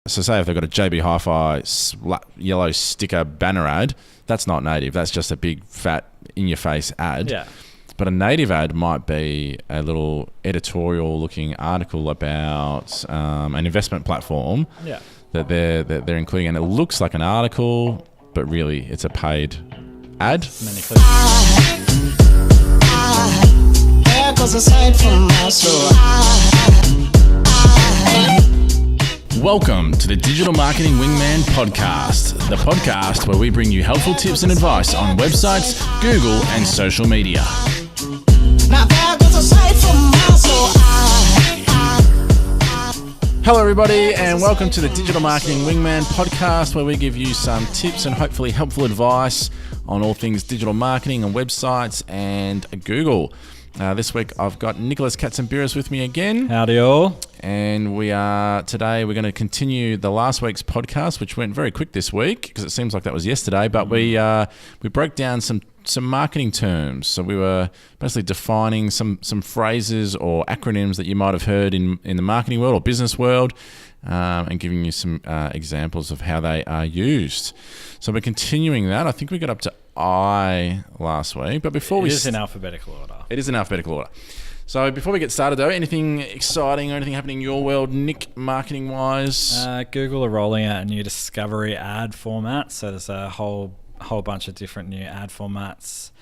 So say if they've got a JB Hi-Fi yellow sticker banner ad, that's not native. That's just a big, fat, in-your-face ad. Yeah. But a native ad might be a little editorial-looking article about an investment platform that they're including, and it looks like an article, but really it's a paid ad. Many clicks. Welcome to the Digital Marketing Wingman Podcast, the podcast where we bring you helpful tips and advice on websites, Google, and social media. Hello everybody, and welcome to the Digital Marketing Wingman Podcast, where we give you some tips and hopefully helpful advice on all things digital marketing and websites and Google. This week I've got Nicholas Katzenberis with me again. Howdy all. And today we're going to continue the last week's podcast, which went very quick this week because it seems like that was yesterday, but we broke down some marketing terms. So we were basically defining some phrases or acronyms that you might have heard in the marketing world or business world, and giving you some examples of how they are used. So we're continuing that. I think we got up to I last week, but before It is in alphabetical order. It is in alphabetical order. So before we get started though, anything exciting or anything happening in your world, Nick, marketing-wise? Google are rolling out a new discovery ad format. So there's a whole bunch of different new ad formats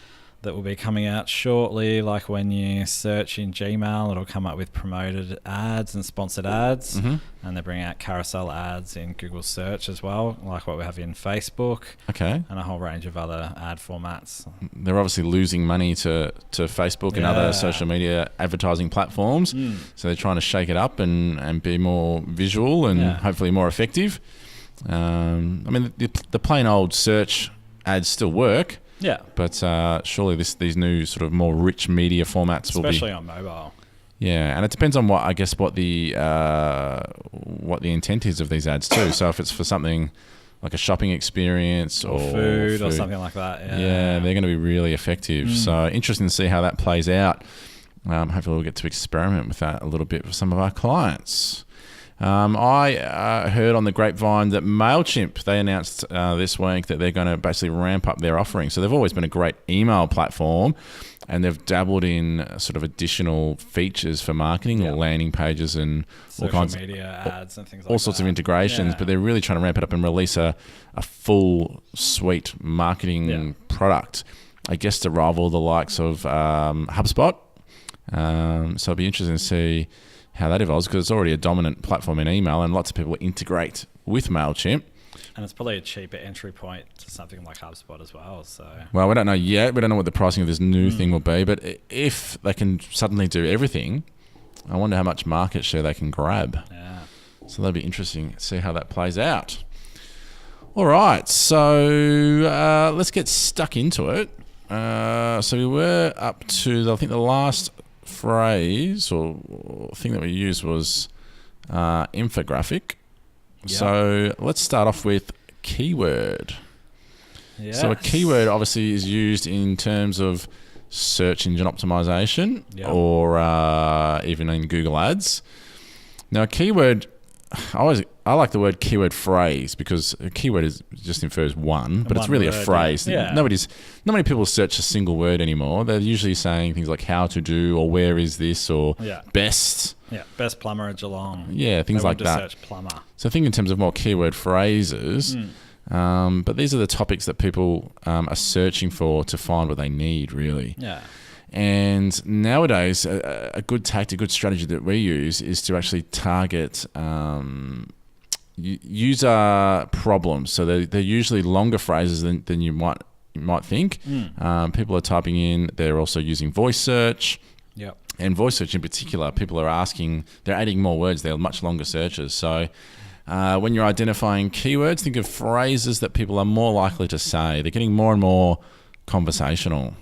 that will be coming out shortly. Like when you search in Gmail, it'll come up with promoted ads and sponsored ads. Mm-hmm. And they're bringing out carousel ads in Google search as well, like what we have in Facebook. Okay. And a whole range of other ad formats. They're obviously losing money to Facebook and other social media advertising platforms. So they're trying to shake it up and be more visual and hopefully more effective. I mean, the plain old search ads still work. Yeah, but surely these new sort of more rich media formats will be, especially on mobile. Yeah, and it depends on what the intent is of these ads too. So if it's for something like a shopping experience or food or something like that, they're going to be really effective. So interesting to see how that plays out. Hopefully we'll get to experiment with that a little bit with some of our clients. I heard on the grapevine that MailChimp, they announced this week that they're going to basically ramp up their offering. So they've always been a great email platform, and they've dabbled in sort of additional features for marketing or landing pages and social all kinds media ads and things like that. All sorts of integrations, but they're really trying to ramp it up and release a full suite marketing product, I guess, to rival the likes of HubSpot. So it'll be interesting to see how that evolves, because it's already a dominant platform in email and lots of people integrate with MailChimp. And it's probably a cheaper entry point to something like HubSpot as well. Well, we don't know yet. We don't know what the pricing of this new thing will be, but if they can suddenly do everything, I wonder how much market share they can grab. Yeah. So that'll be interesting to see how that plays out. All right, so let's get stuck into it. So we were up to, I think, the last phrase or thing that we used was infographic. Yep. So let's start off with keyword. Yes. So a keyword obviously is used in terms of search engine optimization or even in Google Ads. Now a keyword, I like the word keyword phrase, because a keyword just infers one, but it's really a phrase. Yeah. Not many people search a single word anymore. They're usually saying things like how to do or where is this or best. Yeah, best plumber at Geelong. Yeah, things like that. Search plumber. So think in terms of more keyword phrases, but these are the topics that people are searching for to find what they need, really. Yeah. And nowadays, a good tactic, good strategy that we use is to actually target user problems. So they're usually longer phrases than you might think. People are typing in. They're also using voice search. Yep. And voice search in particular, people are they're adding more words. They're much longer searches. So when you're identifying keywords, think of phrases that people are more likely to say. They're getting more and more conversational.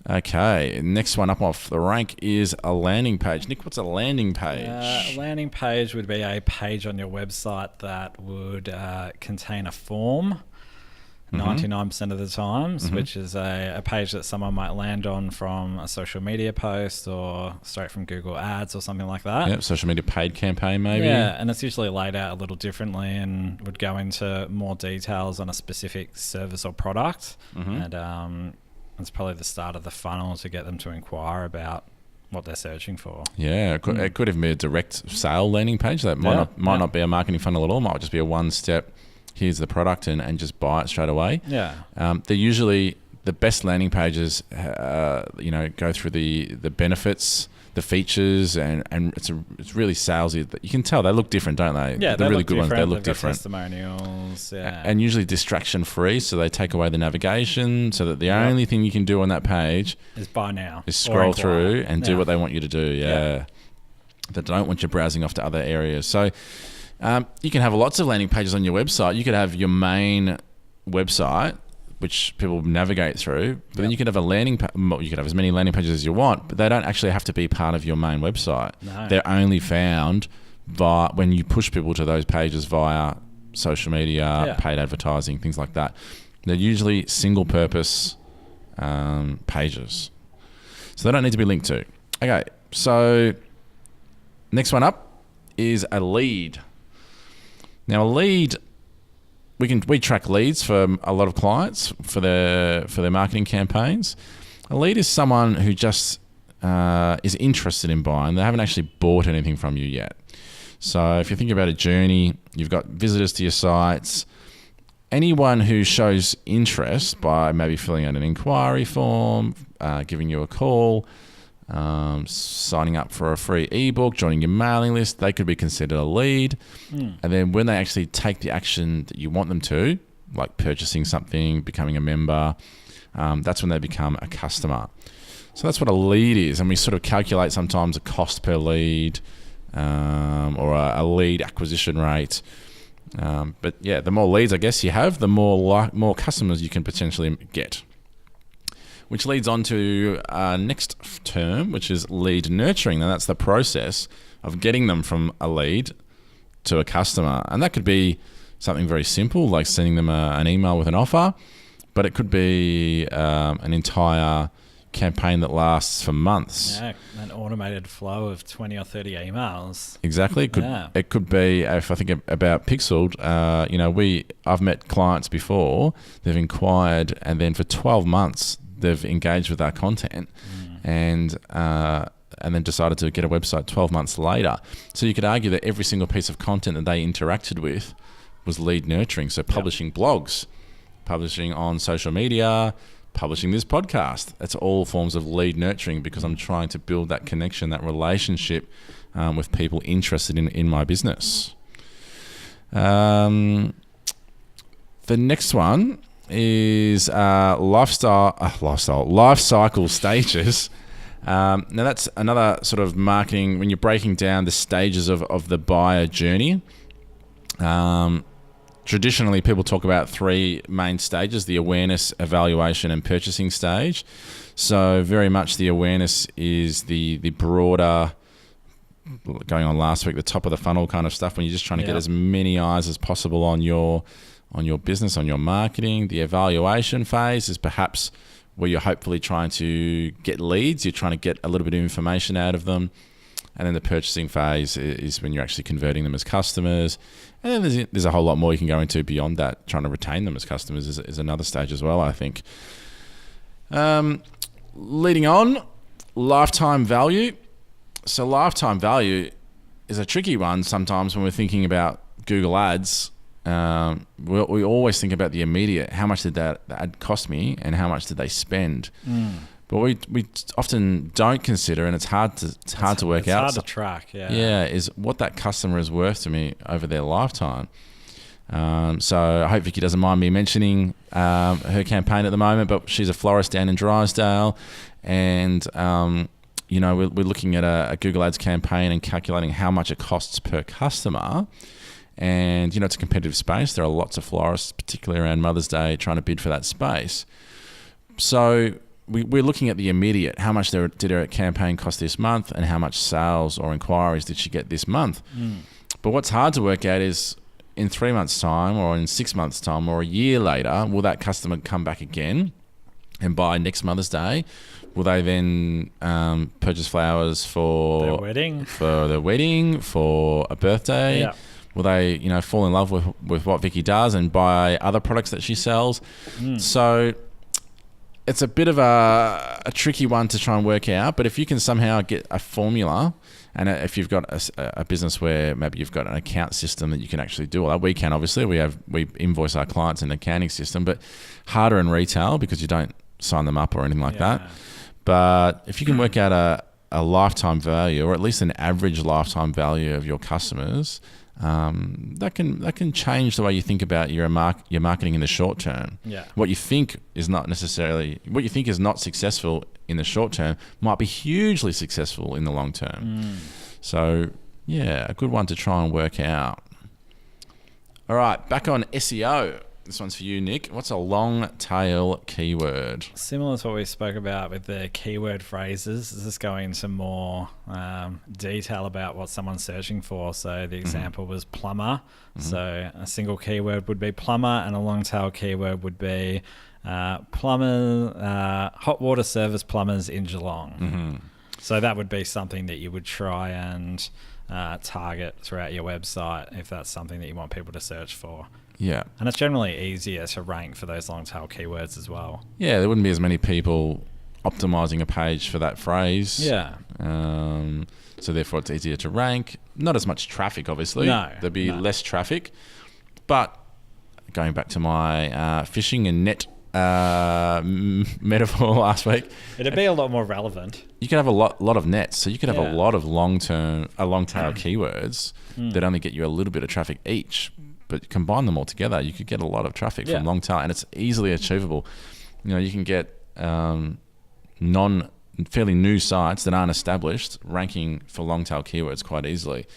Okay, next one up off the rank is a landing page. Nick, what's a landing page? A landing page would be a page on your website that would contain a form 99% of the times, which is a page that someone might land on from a social media post or straight from Google Ads or something like that. Yep, social media paid campaign maybe. Yeah, and it's usually laid out a little differently and would go into more details on a specific service or product. And it's probably the start of the funnel to get them to inquire about what they're searching for. Yeah, it could even be a direct sale landing page. That might not be a marketing funnel at all. It might just be a one-step, here's the product and just buy it straight away. Yeah. They're usually the best landing pages, go through the benefits, the features, and it's really salesy. You can tell they look different, don't they? Yeah, the really good ones, they look They've different. got testimonials, yeah. And usually distraction free, so they take away the navigation, so that the only thing you can do on that page is buy now. Is scroll through and do what they want you to do. Yeah. They don't want you browsing off to other areas. So you can have lots of landing pages on your website. You could have your main website, which people navigate through, but then you could have you could have as many landing pages as you want, but they don't actually have to be part of your main website. No. They're only found when you push people to those pages via social media, paid advertising, things like that. They're usually single purpose pages, so they don't need to be linked to. Okay, so next one up is a lead. Now a lead, we track leads for a lot of clients for their marketing campaigns. A lead is someone who just is interested in buying. They haven't actually bought anything from you yet. So if you think about a journey, you've got visitors to your sites. Anyone who shows interest by maybe filling out an inquiry form, giving you a call, signing up for a free ebook, joining your mailing list, they could be considered a lead. And then when they actually take the action that you want them to, like purchasing something, becoming a member, that's when they become a customer. So that's what a lead is. And we sort of calculate sometimes a cost per lead or a lead acquisition rate. But yeah, the more leads I guess you have, the more customers you can potentially get. Which leads on to our next term, which is lead nurturing. Now, that's the process of getting them from a lead to a customer. And that could be something very simple, like sending them an email with an offer, but it could be an entire campaign that lasts for months. Yeah, an automated flow of 20 or 30 emails. Exactly. It could be, if I think about Pixeled, I've met clients before, they've inquired, and then for 12 months, they've engaged with our content and then decided to get a website 12 months later. So you could argue that every single piece of content that they interacted with was lead nurturing. So publishing blogs, publishing on social media, publishing this podcast, that's all forms of lead nurturing because I'm trying to build that connection, that relationship with people interested in my business. The next one is life cycle stages. Now that's another sort of marketing when you're breaking down the stages of the buyer journey. Traditionally, people talk about three main stages: the awareness, evaluation, and purchasing stage. So very much the awareness is the broader, going on last week, the top of the funnel kind of stuff, when you're just trying to get as many eyes as possible on your business, on your marketing. The evaluation phase is perhaps where you're hopefully trying to get leads. You're trying to get a little bit of information out of them. And then the purchasing phase is when you're actually converting them as customers. And then there's a whole lot more you can go into beyond that. Trying to retain them as customers is another stage as well, I think. Leading on, lifetime value. So lifetime value is a tricky one sometimes when we're thinking about Google Ads. We always think about the immediate. How much did that ad cost me, and how much did they spend? But we often don't consider, and it's hard to work out. It's hard to track. Is what that customer is worth to me over their lifetime. So I hope Vicky doesn't mind me mentioning her campaign at the moment, but she's a florist down in Drysdale, and we're looking at a Google Ads campaign and calculating how much it costs per customer. And, it's a competitive space. There are lots of florists, particularly around Mother's Day, trying to bid for that space. So we're looking at the immediate. How much did her campaign cost this month, and how much sales or inquiries did she get this month? But what's hard to work out is in 3 months' time or in 6 months' time or a year later, will that customer come back again and buy next Mother's Day? Will they then purchase flowers for their wedding, for a birthday? Yeah. Will they, fall in love with what Vicky does and buy other products that she sells? So it's a bit of a tricky one to try and work out. But if you can somehow get a formula, and if you've got a business where maybe you've got an account system that you can actually do all that, we can obviously. We invoice our clients in an accounting system, but harder in retail because you don't sign them up or anything like that. But if you can work out a lifetime value, or at least an average lifetime value of your customers, that can change the way you think about your marketing in the short term. Yeah. What you think is not successful in the short term might be hugely successful in the long term. So yeah, a good one to try and work out. All right, back on SEO. This one's for you, Nick. What's a long tail keyword? Similar to what we spoke about with the keyword phrases, is this going into more detail about what someone's searching for? So the example was plumber. So a single keyword would be plumber, and a long tail keyword would be plumber, hot water service plumbers in Geelong. So that would be something that you would try and target throughout your website if that's something that you want people to search for. Yeah. And it's generally easier to rank for those long tail keywords as well. Yeah, there wouldn't be as many people optimizing a page for that phrase. Yeah. So therefore it's easier to rank. Not as much traffic, obviously. No. There'd be less traffic. But going back to my fishing and net metaphor last week, it'd be a lot more relevant. You could have a lot of nets. So you could have a lot of long tail keywords that only get you a little bit of traffic each. But combine them all together, you could get a lot of traffic from long tail, and it's easily achievable. You can get fairly new sites that aren't established ranking for long tail keywords quite easily.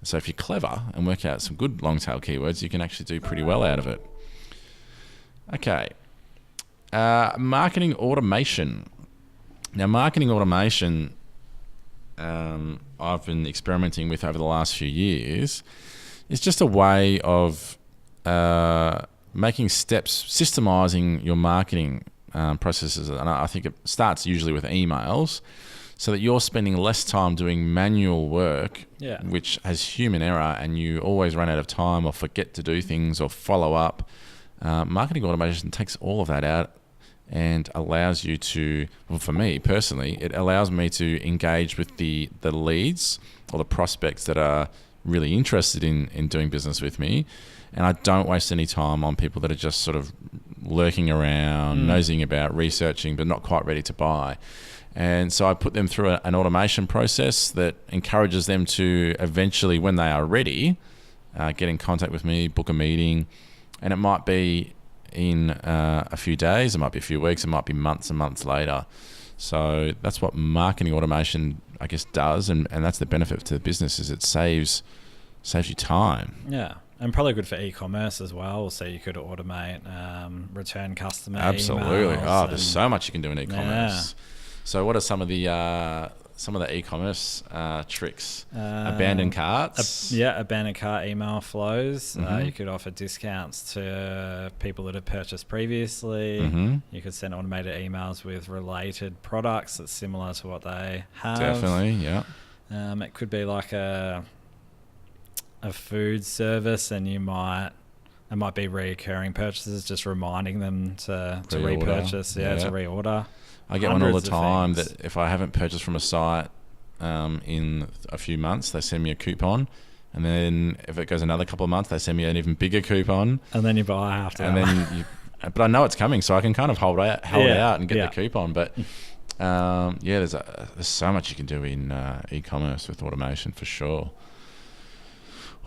So if you're clever and work out some good long tail keywords, you can actually do pretty well out of it. Okay, marketing automation. Now, marketing automation, I've been experimenting with over the last few years. It's just a way of making steps, systemizing your marketing processes. And I think it starts usually with emails, so that you're spending less time doing manual work, which has human error, and you always run out of time or forget to do things or follow up. Marketing automation takes all of that out and allows you to, well, for me personally, it allows me to engage with the leads or the prospects that are really interested in doing business with me, and I don't waste any time on people that are just sort of lurking around, nosing about, researching, but not quite ready to buy. And so I put them through an automation process that encourages them to eventually, when they are ready, get in contact with me, book a meeting, and it might be in a few days, it might be a few weeks, it might be months and months later. So that's what marketing automation, I guess, does, and that's the benefit to the business, is it saves you time. Yeah, and probably good for e-commerce as well. So you could automate return customer Absolutely. emails. There's so much you can do in e-commerce. Yeah. So what are some of the e-commerce tricks? Abandoned carts? Abandoned cart email flows. You could offer discounts to people that have purchased previously. You could send automated emails with related products that's similar to what they have. Definitely, yeah. It could be like a food service, and it might be reoccurring purchases, just reminding them to repurchase, to reorder. I get one all the time that if I haven't purchased from a site in a few months, they send me a coupon, and then if it goes another couple of months, they send me an even bigger coupon, and then you buy after. And then, but I know it's coming, so I can kind of hold out and get the coupon. But there's so much you can do in e-commerce with automation for sure.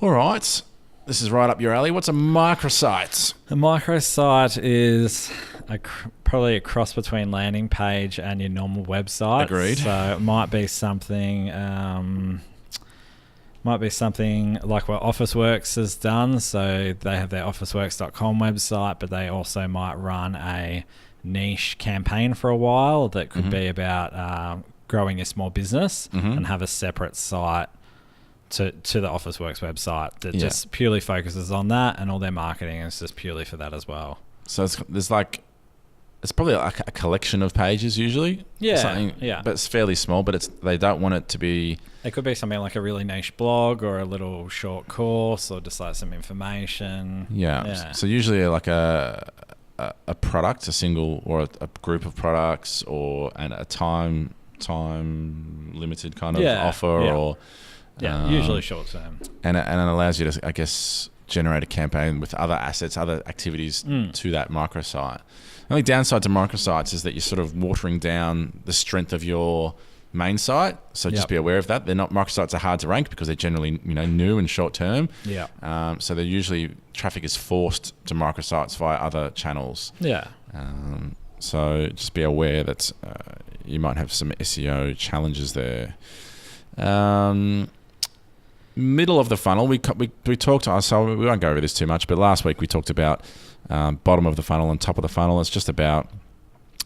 All right. This is right up your alley. What's a microsite? A microsite is probably a cross between landing page and your normal website. Agreed. So it might be something like what Officeworks has done. So they have their officeworks.com website, but they also might run a niche campaign for a while that could be about growing a small business and have a separate site to the Officeworks website that just purely focuses on that, and all their marketing is just purely for that as well. So it's probably like a collection of pages usually. But it's fairly small. But they don't want it to be. It could be something like a really niche blog or a little short course or just like some information. Yeah. So usually like a product, a single or a group of products, and a time limited kind of offer or usually short term. And it allows you to, I guess, generate a campaign with other assets, other activities to that microsite. The only downside to microsites is that you're sort of watering down the strength of your main site. So just be aware of that. Microsites are hard to rank because they're generally new and short term. So they're usually traffic is forced to microsites via other channels. So just be aware that you might have some SEO challenges there. Middle of the funnel, we talked. So we won't go over this too much, but last week we talked about bottom of the funnel and top of the funnel. It's just about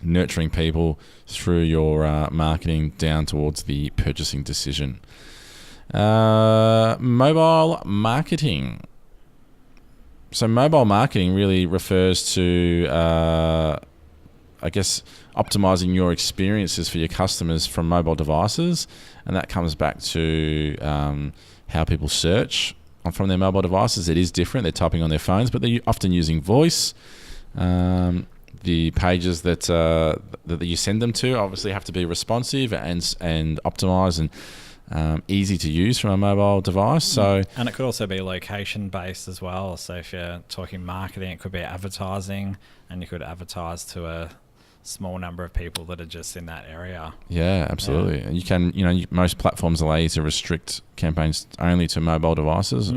nurturing people through your marketing down towards the purchasing decision. Mobile marketing. So mobile marketing really refers to, I guess, optimizing your experiences for your customers from mobile devices, and that comes back to how people search from their mobile devices. It is different. They're typing on their phones, but they're often using voice. The pages that you send them to obviously have to be responsive and optimized and easy to use from a mobile device. So, and it could also be location based as well. So if you're talking marketing, it could be advertising, and you could advertise to a small number of people that are just in that area. Yeah, absolutely. And you can, most platforms allow you to restrict campaigns only to mobile devices.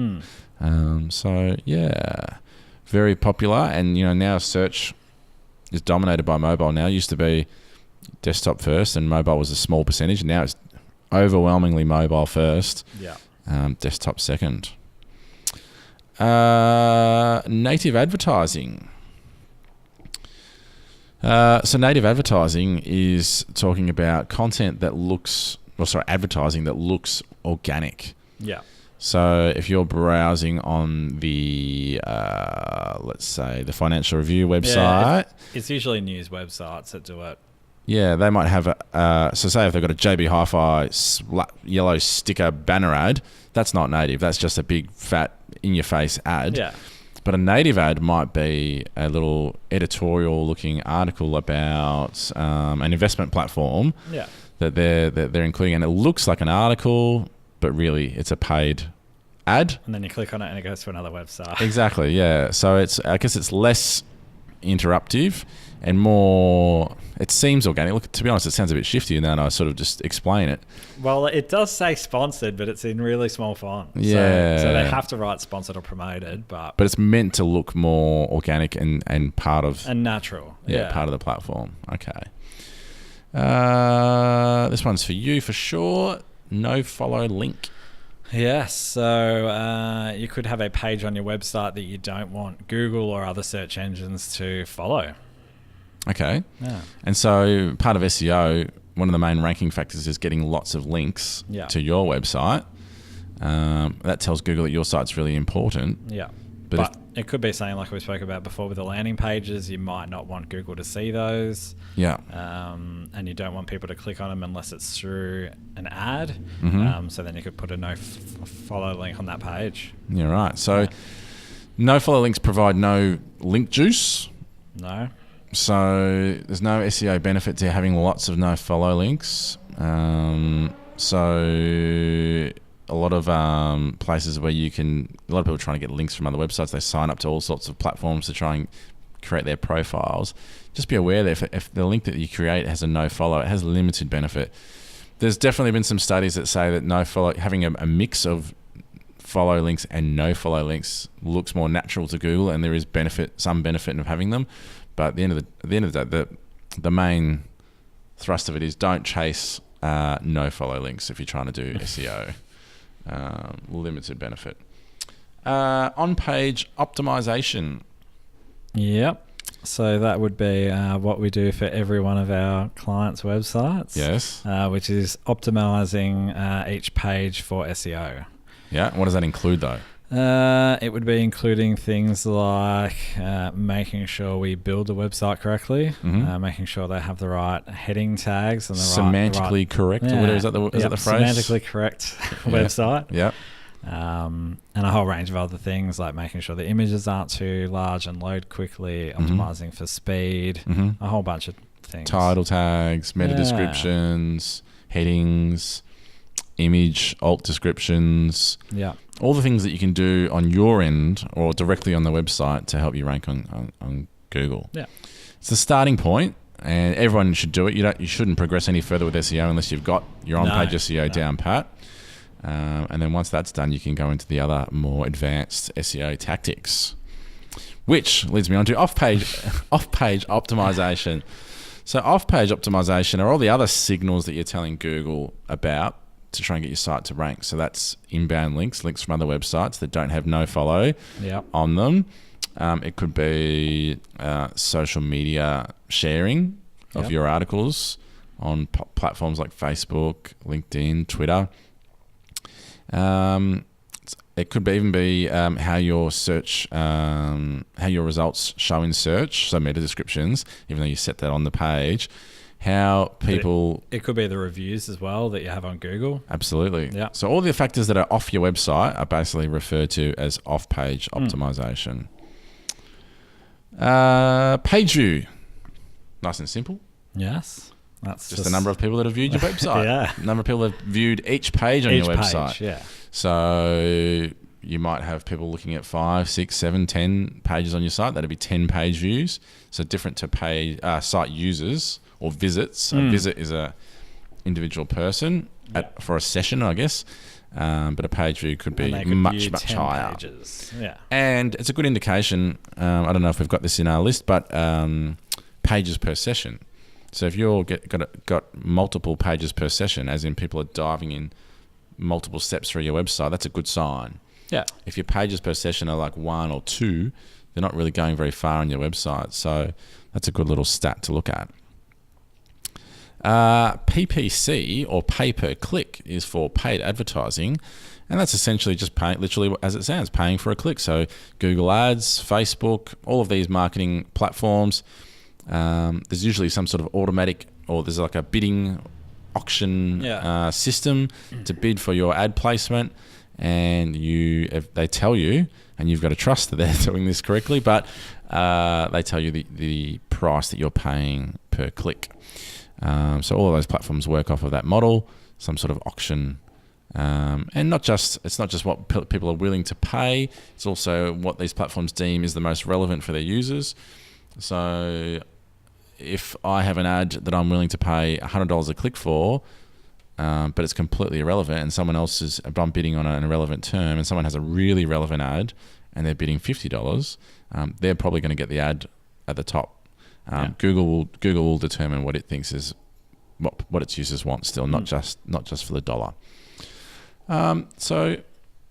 So yeah, very popular. And now search is dominated by mobile. Now it used to be desktop first, and mobile was a small percentage. Now it's overwhelmingly mobile first. Desktop second. Native advertising. So native advertising is talking about content that advertising that looks organic. So if you're browsing on the, let's say, the Financial Review website. It's usually news websites that do it. Yeah, they might have so say if they've got a JB Hi-Fi yellow sticker banner ad, that's not native. That's just a big, fat, in-your-face ad. But a native ad might be a little editorial-looking article about an investment platform that they're including, and it looks like an article, but really it's a paid ad. And then you click on it and it goes to another website. Exactly, yeah. So I guess it's less interruptive and more, it seems organic. Look, to be honest, it sounds a bit shifty, and then I sort of just explain it. Well, it does say sponsored, but it's in really small font. Yeah. So they have to write sponsored or promoted, but it's meant to look more organic and part of... And natural. Part of the platform. Okay. This one's for you for sure. Nofollow link. Yes, so you could have a page on your website that you don't want Google or other search engines to follow. Okay. And so part of SEO, one of the main ranking factors is getting lots of links to your website. That tells Google that your site's really important. But it could be something like we spoke about before with the landing pages. You might not want Google to see those. And you don't want people to click on them unless it's through an ad. So then you could put a no-follow link on that page. Yeah, right. So no-follow links provide no link juice. No. So there's no SEO benefit to having lots of no-follow links. So a lot of places where a lot of people trying to get links from other websites, they sign up to all sorts of platforms to try and create their profiles. Just be aware that if the link that you create has a no-follow, it has limited benefit. There's definitely been some studies that say that no-follow, having a mix of follow links and no-follow links looks more natural to Google, and there is some benefit of having them. But at the end of the day, the main thrust of it is don't chase no-follow links if you're trying to do SEO. Limited benefit. On-page optimization. Yep. So that would be what we do for every one of our clients' websites. Yes. Which is optimizing each page for SEO. Yeah. What does that include though? It would be including things like making sure we build the website correctly, making sure they have the right heading tags and the semantically correct. Or whatever, is that the phrase? Semantically correct website. Yeah. And a whole range of other things like making sure the images aren't too large and load quickly, optimizing for speed, a whole bunch of things. Title tags, meta descriptions, headings, image, alt descriptions. Yeah. All the things that you can do on your end or directly on the website to help you rank on Google. Yeah. It's the starting point, and everyone should do it. You shouldn't progress any further with SEO unless you've got your on-page SEO down pat. And then once that's done, you can go into the other more advanced SEO tactics, which leads me on to off-page optimization. So off-page optimization are all the other signals that you're telling Google about to try and get your site to rank. So that's inbound links from other websites that don't have nofollow on them. It could be social media sharing of your articles on platforms like Facebook, LinkedIn, Twitter. It could even be how your results show in search, so meta descriptions, even though you set that on the page. How people... It could be the reviews as well that you have on Google. Absolutely. Yeah. So all the factors that are off your website are basically referred to as off-page optimization. Page view. Nice and simple. Yes. That's just the number of people that have viewed your website. Number of people that have viewed each page on your website. Yeah. So you might have people looking at 5, 6, 7, 10 pages on your site. That'd be 10 page views. So different to site users or visits. A visit is a individual person for a session, I guess. But a page view could be much higher. Pages. Yeah. And it's a good indication. I don't know if we've got this in our list, but pages per session. So if you're got multiple pages per session, as in people are diving in multiple steps through your website, that's a good sign. Yeah. If your pages per session are like 1 or 2, they're not really going very far on your website. So that's a good little stat to look at. PPC, or pay per click, is for paid advertising. And that's essentially just paying, literally as it sounds, paying for a click. So Google Ads, Facebook, all of these marketing platforms, there's usually some sort of automatic, or there's like a bidding auction system to bid for your ad placement. And if they tell you, and you've got to trust that they're doing this correctly, but they tell you the price that you're paying per click. So all of those platforms work off of that model, some sort of auction. And it's not just what people are willing to pay, it's also what these platforms deem is the most relevant for their users. So if I have an ad that I'm willing to pay $100 a click for, but it's completely irrelevant, and someone else I'm bidding on an irrelevant term, and someone has a really relevant ad and they're bidding $50, they're probably going to get the ad at the top. Google will determine what it thinks is what its users want still, not just for the dollar. So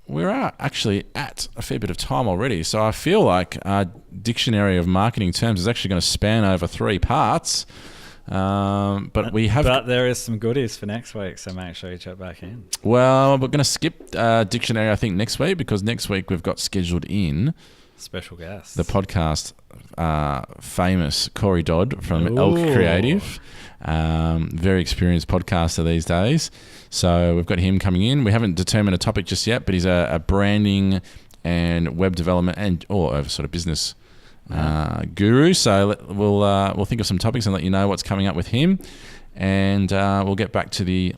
we're actually at a fair bit of time already. So I feel like our dictionary of marketing terms is actually going to span over 3 parts. But there is some goodies for next week, so make sure you check back in. Well, we're going to skip dictionary, I think, next week, because next week we've got scheduled in special guest, the podcast famous Corey Dodd from Elk Creative, very experienced podcaster these days. So we've got him coming in. We haven't determined a topic just yet, but he's a branding and web development and sort of business guru. So we'll think of some topics and let you know what's coming up with him, and we'll get back to the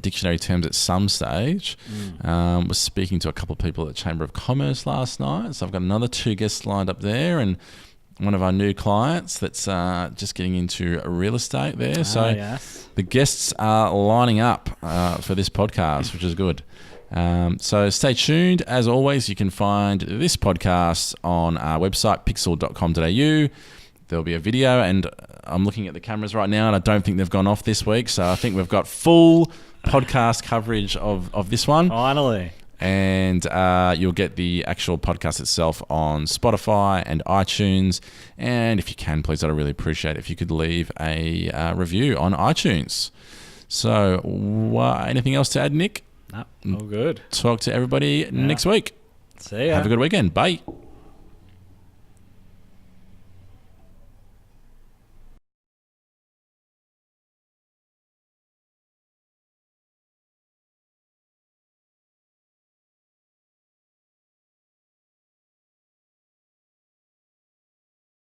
dictionary terms at some stage. Was speaking to a couple of people at the Chamber of Commerce last night, so I've got another 2 guests lined up there, and one of our new clients that's just getting into real estate there. So the guests are lining up for this podcast, which is good. So stay tuned. As always, you can find this podcast on our website, pixel.com.au. There'll be a video, and I'm looking at the cameras right now, and I don't think they've gone off this week. So I think we've got full podcast coverage of this one. Finally. And you'll get the actual podcast itself on Spotify and iTunes. And if you can, please, I'd really appreciate it if you could leave a review on iTunes. So anything else to add, Nick? All good. Talk to everybody next week. See ya. Have a good weekend. Bye.